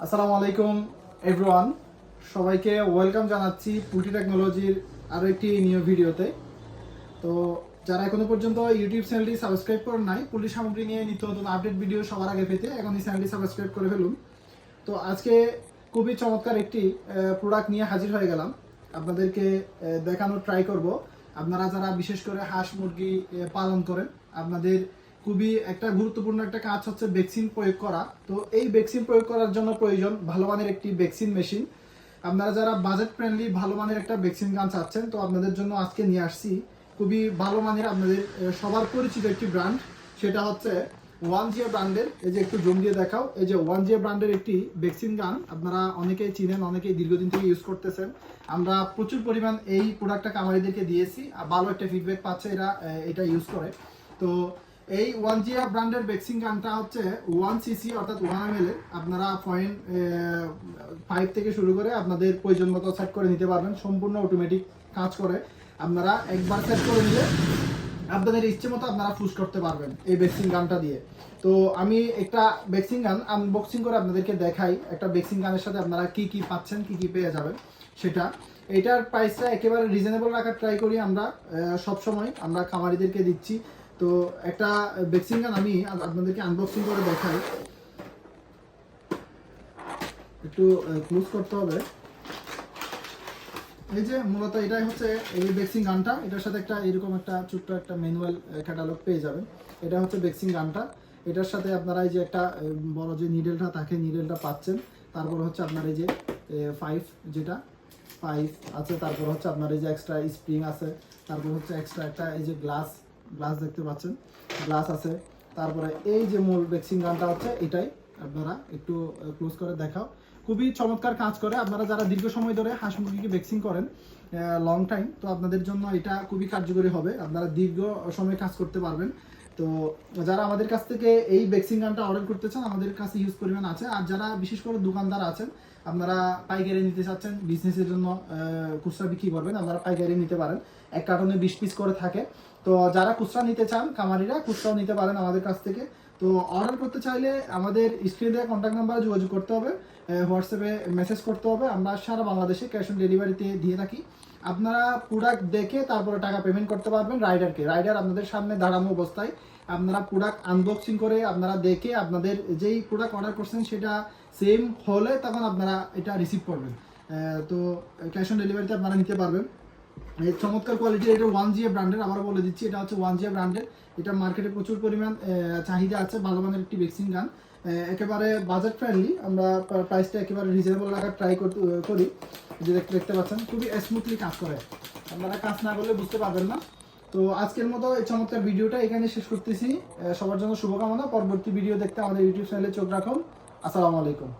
আসসালামু আলাইকুম এভরিওয়ান, সবাইকে ওয়েলকাম জানাচ্ছি পুটি টেকনোলজির আরও একটি নিউ ভিডিওতে। তো যারা এখনো পর্যন্ত ইউটিউব চ্যানেলটি সাবস্ক্রাইব করেন নাই, পুটি সামগ্রী নিয়ে নিত্য নতুন আপডেট ভিডিও সবার আগে পেতে এখন এই চ্যানেলটি সাবস্ক্রাইব করে ফেলুন। তো আজকে খুবই চমৎকার একটি প্রোডাক্ট নিয়ে হাজির হয়ে গেলাম, আপনাদেরকে দেখানোর ট্রাই করব। আপনারা যারা বিশেষ করে হাঁস মুরগি পালন করেন, আপনাদের খুবই একটা গুরুত্বপূর্ণ একটা কাজ হচ্ছে ভ্যাকসিন প্রয়োগ করা। তো এই ভ্যাকসিন প্রয়োগ করার জন্য প্রয়োজন ভালো মানের একটি ভ্যাকসিন মেশিন। আপনারা যারা বাজেট ফ্রেন্ডলি ভালো মানের একটা ভ্যাকসিন গান চাচ্ছেন, তো আপনাদের জন্য আজকে নিয়ে আসছি খুবই ভালো মানের, আপনাদের সবার পরিচিত একটি ব্র্যান্ড, সেটা হচ্ছে ওয়ান জিও ব্র্যান্ডের। এই যে একটু জুম দিয়ে দেখাও, এই যে ওয়ান জিও ব্র্যান্ডের একটি ভ্যাকসিন গান, আপনারা অনেকেই চিনেন, অনেকেই দীর্ঘদিন থেকে ইউজ করতেছেন। আমরা প্রচুর পরিমাণ এই প্রোডাক্টটা কামারিদেরকে দিয়েছি, ভালো একটা ফিডব্যাক পাচ্ছে এরা এটা ইউজ করে। তো এই ওয়ান জিয়া ব্র্যান্ডের ভ্যাকসিন গানটা হচ্ছে 1 cc অর্থাৎ 1 ml এর। আপনারা 0.5 থেকে শুরু করে আপনাদের প্রয়োজন মতো সেট করে নিতে পারবেন, সম্পূর্ণ অটোমেটিক কাজ করে। আপনারা একবার সেট করে নিলে আপনাদের ইচ্ছে মতো আপনারা পুশ করতে পারবেন এই ভ্যাকসিন গানটা দিয়ে। তো আমি একটা ভ্যাকসিন গান আনবক্সিং করে আপনাদেরকে দেখাই, একটা ভ্যাকসিন গানের সাথে আপনারা কি কি পাচ্ছেন, কি কি পেয়ে যাবেন সেটা। এটার প্রাইসটা একেবারে রিজনেবল রাখার ট্রাই করি আমরা, সব সময় আমরা খামারিদেরকে দিচ্ছি। তো একটা ভ্যাকসিন গান আমি আপনাদেরকে আনবক্সিং করে দেখাই, একটু ক্লোজ করতে হবে। এই যে মূলত এটাই হচ্ছে এই ভ্যাকসিন গানটা, এটার সাথে একটা এরকম একটা ছোট্ট একটা ম্যানুয়াল ক্যাটালগ পেয়ে যাবেন। এটা হচ্ছে ভ্যাকসিন গানটা, এটার সাথে আপনারা এই যে একটা বড় যে নিডেলটা থাকে, নিডেলটা পাচ্ছেন। তারপর হচ্ছে আপনার এই যে 5 যেটা 5 আছে, তারপর হচ্ছে আপনার এই যে এক্সট্রা স্প্রিং আছে, তারপর হচ্ছে এক্সট্রা একটা এই যে গ্লাস দেখতে পাচ্ছেন, গ্লাস আছে। তারপরে এই যে মূল ভ্যাকসিন গানটা হচ্ছে এটাই, আপনারা একটু ক্লোজ করে দেখাও। খুবই চমৎকার কাজ করে। আপনারা যারা দীর্ঘ সময় ধরে হাঁস মুরগিকে ভ্যাকসিন করেন লং টাইম, তো আপনাদের জন্য এটা খুবই কার্যকরী হবে, আপনারা দীর্ঘ সময় কাজ করতে পারবেন। তো যারা আমাদের কাছ থেকে এই ভ্যাকসিন গানটা অর্ডার করতে চান, আমাদের কাছে হিউজ পরিমাণ আছে। আর যারা বিশেষ করে দোকানদার আছেন, আপনারা পাইকারি নিতে চাচ্ছেন, বিজনেসের জন্য খুচরা বিক্রি করবেন, আপনারা পাইকারি নিতে পারেন। এক কার্টনে 20 পিস করে থাকে। তো যারা খুচরা নিতে চান কামারিরা, খুচরাও নিতে পারেন আমাদের কাছ থেকে। তো অর্ডার করতে চাইলে আমাদের স্ক্রিনে দেওয়া কন্ট্যাক্ট নাম্বারে যোগাযোগ করতে হবে, হোয়াটসঅ্যাপে মেসেজ করতে হবে। আমরা সারা বাংলাদেশে ক্যাশ অন ডেলিভারিতে দিয়ে থাকি। আপনারা প্রোডাক্ট দেখে তারপরে টাকা পেমেন্ট করতে পারবেন রাইডারকে। রাইডার আপনাদের সামনে দাঁড়ানো অবস্থায় আপনারা প্রোডাক্ট আনবক্সিং করে আপনারা দেখে আপনাদের যেই প্রোডাক্ট অর্ডার করছেন সেটা সেম হলে তখন আপনারা এটা রিসিভ করবেন। তো ক্যাশ অন ডেলিভারিতে আপনারা নিতে পারবেন। এই চমৎকার কোয়ালিটির, এটা ওয়ান জিএ ব্র্যান্ডের, আবার বলে দিচ্ছি এটা হচ্ছে ওয়ান জিএ ব্র্যান্ডের। এটা মার্কেটে প্রচুর পরিমাণ চাহিদা আছে, ভালো মানের একটি ভ্যাকসিন গান, একেবারে বাজেট ফ্রেন্ডলি। আমরা প্রাইসটা একেবারে রিজনেবল রাখার ট্রাই করি। যে দেখতে পাচ্ছেন খুবই স্মুথলি কাজ করে, আপনারা কাজ না করলে বুঝতে পারবেন না। তো আজকের মতো এই চমৎকার ভিডিওটা এখানে শেষ করতেছি। সবার জন্য শুভকামনা। পরবর্তী ভিডিও দেখতে আমাদের ইউটিউব চ্যানেলে চোখ রাখুন। আসসালামু আলাইকুম।